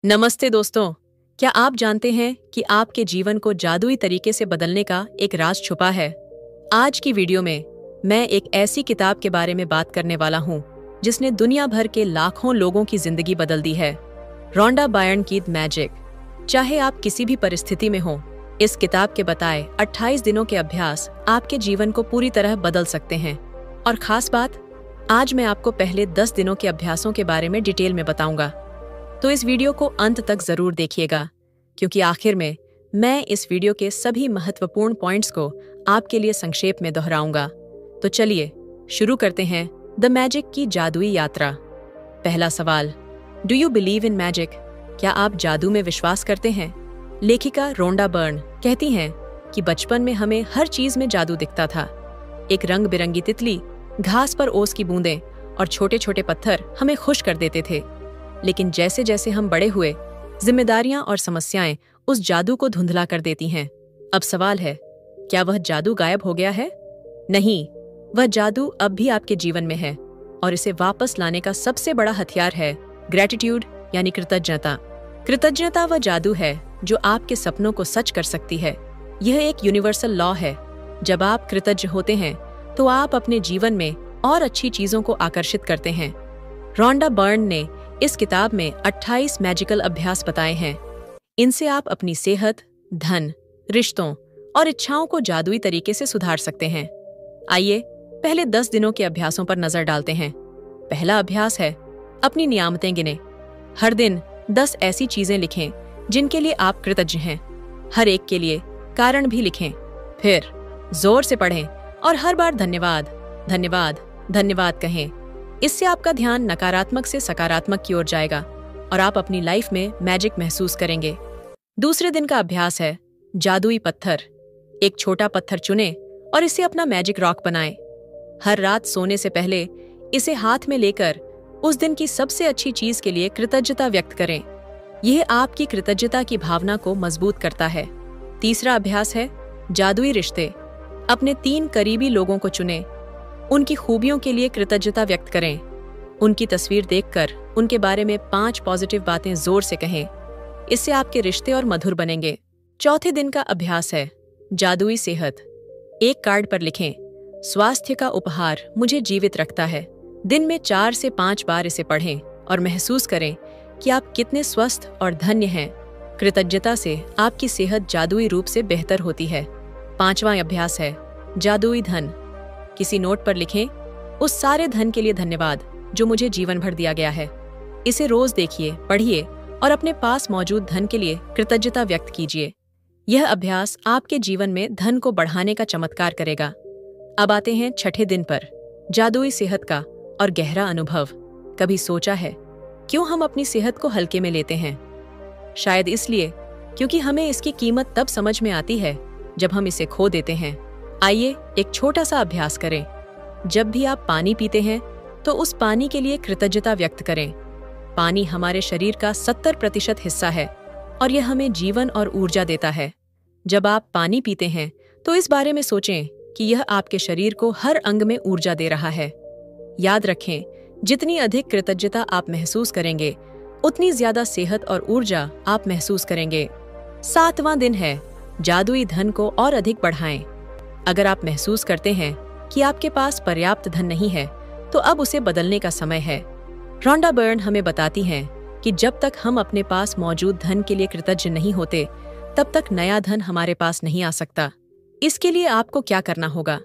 नमस्ते दोस्तों। क्या आप जानते हैं कि आपके जीवन को जादुई तरीके से बदलने का एक राज छुपा है? आज की वीडियो में मैं एक ऐसी किताब के बारे में बात करने वाला हूं जिसने दुनिया भर के लाखों लोगों की जिंदगी बदल दी है। रोंडा बायर्न की मैजिक। चाहे आप किसी भी परिस्थिति में हो, इस किताब के बताए 28 दिनों के अभ्यास आपके जीवन को पूरी तरह बदल सकते हैं। और खास बात, आज मैं आपको पहले 10 दिनों के अभ्यासों के बारे में डिटेल में बताऊंगा। तो इस वीडियो को अंत तक जरूर देखिएगा, क्योंकि आखिर में मैं इस वीडियो के सभी महत्वपूर्ण पॉइंट्स को आपके लिए संक्षेप में दोहराऊंगा। तो चलिए शुरू करते हैं द मैजिक की जादुई यात्रा। पहला सवाल, do you believe in magic? क्या आप जादू में विश्वास करते हैं? लेखिका रोंडा बर्न कहती हैं कि बचपन में हमें हर चीज में जादू दिखता था। एक रंग बिरंगी तितली, घास पर ओस की बूंदें और छोटे छोटे पत्थर हमें खुश कर देते थे। लेकिन जैसे जैसे हम बड़े हुए, जिम्मेदारियां और समस्याएं उस जादू को धुंधला कर देती हैं। अब सवाल है, क्या वह जादू गायब हो गया है? नहीं, वह जादू अब भी आपके जीवन में है, और इसे वापस लाने का सबसे बड़ा हथियार है ग्रेटिट्यूड, यानी कृतज्ञता। कृतज्ञता वह जादू है जो आपके सपनों को सच कर सकती है। यह एक यूनिवर्सल लॉ है। जब आप कृतज्ञ होते हैं तो आप अपने जीवन में और अच्छी चीजों को आकर्षित करते हैं। रोंडा बर्न ने इस किताब में 28 मैजिकल अभ्यास बताए हैं। इनसे आप अपनी सेहत, धन, रिश्तों और इच्छाओं को जादुई तरीके से सुधार सकते हैं। आइए पहले 10 दिनों के अभ्यासों पर नजर डालते हैं। पहला अभ्यास है, अपनी नियामतें गिने। हर दिन 10 ऐसी चीजें लिखें जिनके लिए आप कृतज्ञ हैं। हर एक के लिए कारण भी लिखें। फिर जोर से पढ़ें और हर बार धन्यवाद, धन्यवाद, धन्यवाद कहें। इससे आपका ध्यान नकारात्मक से सकारात्मक की ओर जाएगा और आप अपनी लाइफ में मैजिक महसूस करेंगे। दूसरे दिन का अभ्यास है, जादुई पत्थर। एक छोटा पत्थर चुनें और इसे अपना मैजिक रॉक बनाएं। हर रात सोने से पहले इसे हाथ में लेकर उस दिन की सबसे अच्छी चीज के लिए कृतज्ञता व्यक्त करें। यह आपकी कृतज्ञता की भावना को मजबूत करता है। तीसरा अभ्यास है, जादुई रिश्ते। अपने 3 करीबी लोगों को चुनें। उनकी खूबियों के लिए कृतज्ञता व्यक्त करें। उनकी तस्वीर देखकर उनके बारे में 5 पॉजिटिव बातें जोर से कहें। इससे आपके रिश्ते और मधुर बनेंगे। चौथे दिन का अभ्यास है, जादुई सेहत। एक कार्ड पर लिखें, स्वास्थ्य का उपहार मुझे जीवित रखता है। दिन में 4 से 5 बार इसे पढ़ें और महसूस करें कि आप कितने स्वस्थ और धन्य हैं। कृतज्ञता से आपकी सेहत जादुई रूप से बेहतर होती है। 5वां अभ्यास है, जादुई धन। किसी नोट पर लिखें, उस सारे धन के लिए धन्यवाद जो मुझे जीवन भर दिया गया है। इसे रोज देखिए, पढ़िए और अपने पास मौजूद धन के लिए कृतज्ञता व्यक्त कीजिए। यह अभ्यास आपके जीवन में धन को बढ़ाने का चमत्कार करेगा। अब आते हैं छठे दिन पर, जादुई सेहत का और गहरा अनुभव। कभी सोचा है क्यों हम अपनी सेहत को हल्के में लेते हैं? शायद इसलिए क्योंकि हमें इसकी कीमत तब समझ में आती है जब हम इसे खो देते हैं। आइए एक छोटा सा अभ्यास करें। जब भी आप पानी पीते हैं तो उस पानी के लिए कृतज्ञता व्यक्त करें। पानी हमारे शरीर का 70% हिस्सा है और यह हमें जीवन और ऊर्जा देता है। जब आप पानी पीते हैं तो इस बारे में सोचें कि यह आपके शरीर को हर अंग में ऊर्जा दे रहा है। याद रखें, जितनी अधिक कृतज्ञता आप महसूस करेंगे, उतनी ज्यादा सेहत और ऊर्जा आप महसूस करेंगे। 7वां दिन है, जादुई धन को और अधिक बढ़ाएं। अगर आप महसूस करते हैं कि आपके पास पर्याप्त धन नहीं है, तो अब उसे बदलने का समय है। रोंडा बर्न हमें बताती हैं कि जब तक हम अपने पास मौजूद धन के लिए कृतज्ञ नहीं होते, तब तक नया धन हमारे पास नहीं आ सकता। इसके लिए आपको क्या करना होगा?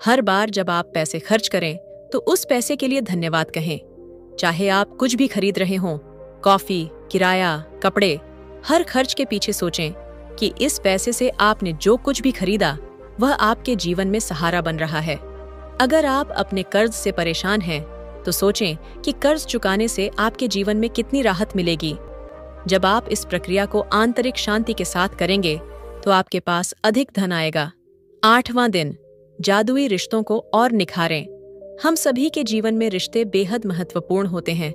हर बार जब आप पैसे खर्च करें तो उस पैसे के लिए धन्यवाद कहें। चाहे आप कुछ भी खरीद रहे हों, कॉफी, किराया, कपड़े, हर खर्च के पीछे सोचें कि इस पैसे से आपने जो कुछ भी खरीदा वह आपके जीवन में सहारा बन रहा है। अगर आप अपने कर्ज से परेशान हैं, तो सोचें कि कर्ज चुकाने से आपके जीवन में कितनी राहत मिलेगी। जब आप इस प्रक्रिया को आंतरिक शांति के साथ करेंगे, तो आपके पास अधिक धन आएगा। 8वां दिन, जादुई रिश्तों को और निखारें। हम सभी के जीवन में रिश्ते बेहद महत्वपूर्ण होते हैं,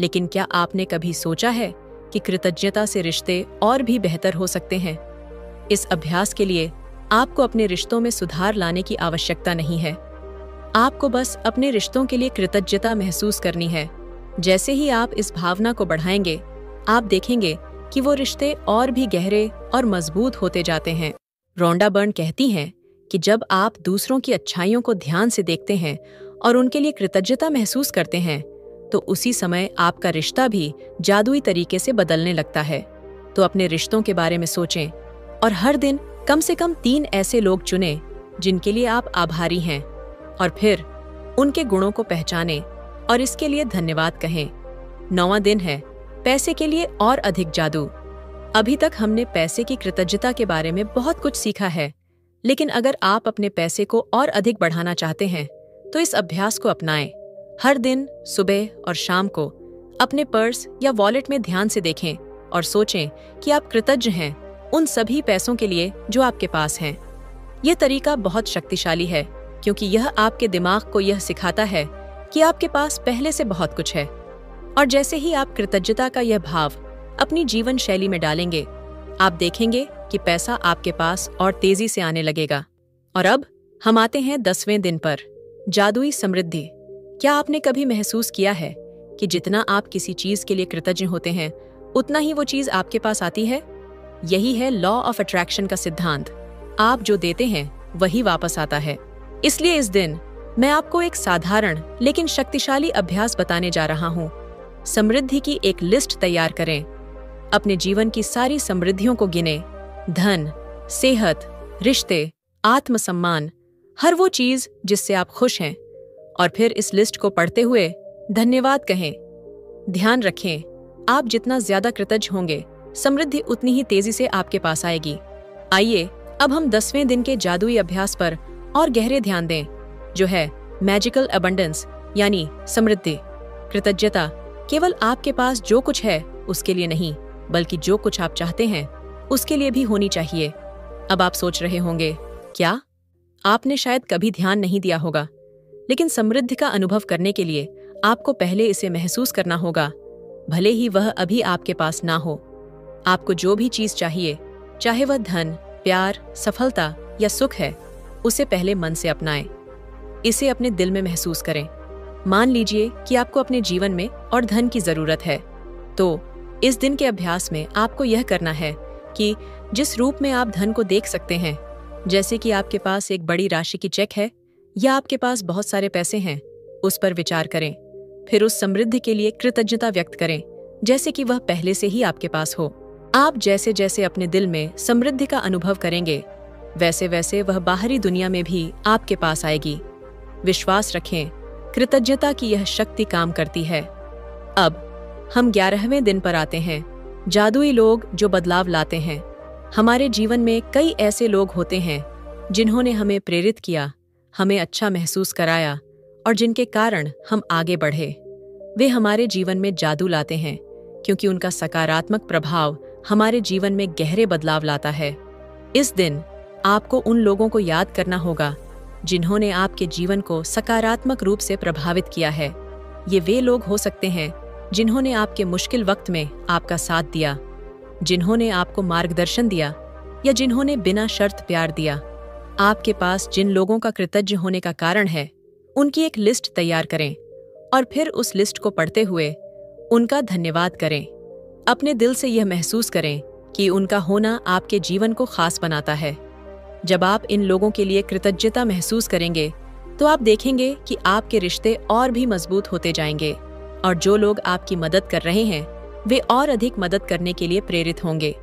लेकिन क्या आपने कभी सोचा है कि कृतज्ञता से रिश्ते और भी बेहतर हो सकते हैं? इस अभ्यास के लिए आपको अपने रिश्तों में सुधार लाने की आवश्यकता नहीं है। आपको बस अपने रिश्तों के लिए कृतज्ञता महसूस करनी है। जैसे ही आप इस भावना को बढ़ाएंगे, आप देखेंगे कि वो रिश्ते और भी गहरे और मजबूत होते जाते हैं। रोंडा बर्न कहती हैं कि जब आप दूसरों की अच्छाइयों को ध्यान से देखते हैं और उनके लिए कृतज्ञता महसूस करते हैं, तो उसी समय आपका रिश्ता भी जादुई तरीके से बदलने लगता है। तो अपने रिश्तों के बारे में सोचें और हर दिन कम से कम 3 ऐसे लोग चुनें जिनके लिए आप आभारी हैं, और फिर उनके गुणों को पहचानें और इसके लिए धन्यवाद कहें। 9वां दिन है पैसे के लिए और अधिक जादू। अभी तक हमने पैसे की कृतज्ञता के बारे में बहुत कुछ सीखा है, लेकिन अगर आप अपने पैसे को और अधिक बढ़ाना चाहते हैं तो इस अभ्यास को अपनाएं। हर दिन सुबह और शाम को अपने पर्स या वॉलेट में ध्यान से देखें और सोचें कि आप कृतज्ञ हैं उन सभी पैसों के लिए जो आपके पास हैं। यह तरीका बहुत शक्तिशाली है क्योंकि यह आपके दिमाग को यह सिखाता है कि आपके पास पहले से बहुत कुछ है। और जैसे ही आप कृतज्ञता का यह भाव अपनी जीवन शैली में डालेंगे, आप देखेंगे कि पैसा आपके पास और तेजी से आने लगेगा। और अब हम आते हैं 10वें दिन पर, जादुई समृद्धि। क्या आपने कभी महसूस किया है कि जितना आप किसी चीज के लिए कृतज्ञ होते हैं, उतना ही वो चीज आपके पास आती है? यही है लॉ ऑफ अट्रैक्शन का सिद्धांत। आप जो देते हैं वही वापस आता है। इसलिए इस दिन मैं आपको एक साधारण लेकिन शक्तिशाली अभ्यास बताने जा रहा हूँ। समृद्धि की एक लिस्ट तैयार करें। अपने जीवन की सारी समृद्धियों को गिनें, धन, सेहत, रिश्ते, आत्मसम्मान, हर वो चीज जिससे आप खुश हैं, और फिर इस लिस्ट को पढ़ते हुए धन्यवाद कहें। ध्यान रखें, आप जितना ज्यादा कृतज्ञ होंगे, समृद्धि उतनी ही तेजी से आपके पास आएगी। आइए अब हम 10वें दिन के जादुई अभ्यास पर और गहरे ध्यान दें, जो है मैजिकल अबंडेंस यानी समृद्धि। कृतज्ञता केवल आपके पास जो कुछ है उसके लिए नहीं, बल्कि जो कुछ आप चाहते हैं उसके लिए भी होनी चाहिए। अब आप सोच रहे होंगे, क्या? आपने शायद कभी ध्यान नहीं दिया होगा, लेकिन समृद्धि का अनुभव करने के लिए आपको पहले इसे महसूस करना होगा, भले ही वह अभी आपके पास ना हो। आपको जो भी चीज चाहिए, चाहे वह धन, प्यार, सफलता या सुख है, उसे पहले मन से अपनाएं। इसे अपने दिल में महसूस करें। मान लीजिए कि आपको अपने जीवन में और धन की जरूरत है, तो इस दिन के अभ्यास में आपको यह करना है कि जिस रूप में आप धन को देख सकते हैं, जैसे कि आपके पास एक बड़ी राशि की चेक है या आपके पास बहुत सारे पैसे हैं, उस पर विचार करें। फिर उस समृद्धि के लिए कृतज्ञता व्यक्त करें, जैसे कि वह पहले से ही आपके पास हो। आप जैसे जैसे अपने दिल में समृद्धि का अनुभव करेंगे, वैसे वैसे वह बाहरी दुनिया में भी आपके पास आएगी। विश्वास रखें, कृतज्ञता की यह शक्ति काम करती है। अब हम 11वें दिन पर आते हैं, जादुई लोग जो बदलाव लाते हैं। हमारे जीवन में कई ऐसे लोग होते हैं जिन्होंने हमें प्रेरित किया, हमें अच्छा महसूस कराया और जिनके कारण हम आगे बढ़े। वे हमारे जीवन में जादू लाते हैं क्योंकि उनका सकारात्मक प्रभाव हमारे जीवन में गहरे बदलाव लाता है। इस दिन आपको उन लोगों को याद करना होगा जिन्होंने आपके जीवन को सकारात्मक रूप से प्रभावित किया है। ये वे लोग हो सकते हैं जिन्होंने आपके मुश्किल वक्त में आपका साथ दिया, जिन्होंने आपको मार्गदर्शन दिया या जिन्होंने बिना शर्त प्यार दिया। आपके पास जिन लोगों का कृतज्ञ होने का कारण है, उनकी एक लिस्ट तैयार करें और फिर उस लिस्ट को पढ़ते हुए उनका धन्यवाद करें। अपने दिल से यह महसूस करें कि उनका होना आपके जीवन को खास बनाता है। जब आप इन लोगों के लिए कृतज्ञता महसूस करेंगे, तो आप देखेंगे कि आपके रिश्ते और भी मजबूत होते जाएंगे और जो लोग आपकी मदद कर रहे हैं, वे और अधिक मदद करने के लिए प्रेरित होंगे।